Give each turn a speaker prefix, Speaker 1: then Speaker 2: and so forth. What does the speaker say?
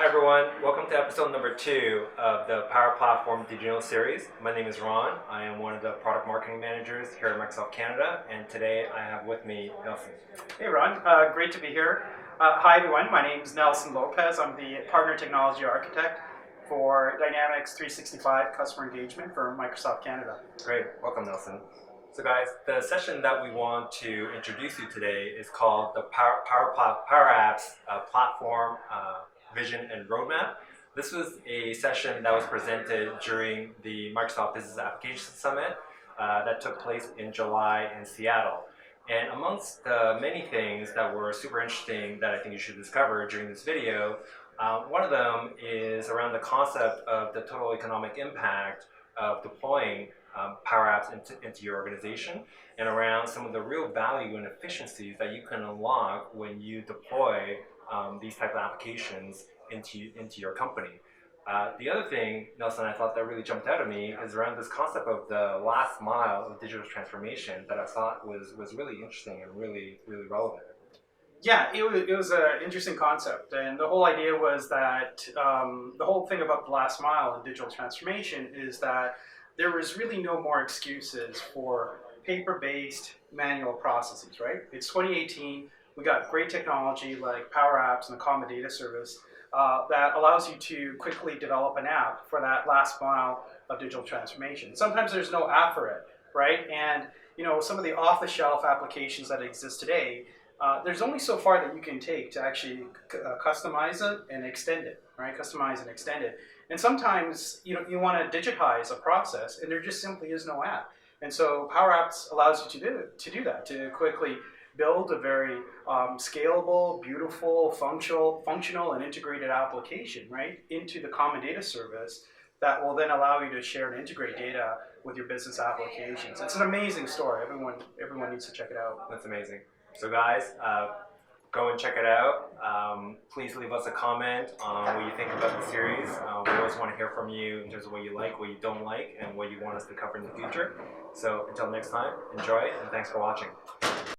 Speaker 1: Hi everyone, welcome to episode number 2 of the PowerPlatform digital series. My name is Ron. I am one of the product marketing managers here at Microsoft Canada, and today I have with me Nelson.
Speaker 2: Hey Ron, great to be here. Hi everyone, my name is Nelson Lopez. I'm the Partner Technology Architect for Dynamics 365 Customer Engagement for Microsoft Canada.
Speaker 1: Great, welcome Nelson. So guys, the session that we want to introduce you today is called the PowerApps Platform Vision and Roadmap. This was a session that was presented during the Microsoft Business Applications Summit that took place in July in Seattle. And amongst the many things that were super interesting that I think you should discover during this video, one of them is around the concept of the total economic impact of deploying PowerApps into your organization, and around some of the real value and efficiencies that you can unlock when you deploy these type of applications into your company. The other thing, Nelson, I thought that really jumped out at me is around this concept of the last mile of digital transformation that I thought was really interesting and really relevant.
Speaker 2: Yeah, it was an interesting concept, and the whole idea was that the whole thing about the last mile in digital transformation is that there was really no more excuses for paper-based manual processes, right? It's 2018, we got great technology like PowerApps and the Common Data Service that allows you to quickly develop an app for that last mile of digital transformation. Sometimes there's no app for it, right? And some of the off-the-shelf applications that exist today, there's only so far that you can take to actually customize it and extend it, right? Customize and extend it. And sometimes you want to digitize a process, and there just simply is no app. And so PowerApps allows you to do that, to quickly build a very scalable, beautiful, functional, and integrated application, right, into the Common Data Service that will then allow you to share and integrate data with your business applications. It's an amazing story. Everyone needs to check it out.
Speaker 1: That's amazing. So guys, go and check it out. Please leave us a comment on what you think about the series. We always want to hear from you in terms of what you like, what you don't like, and what you want us to cover in the future. So until next time, enjoy, and thanks for watching.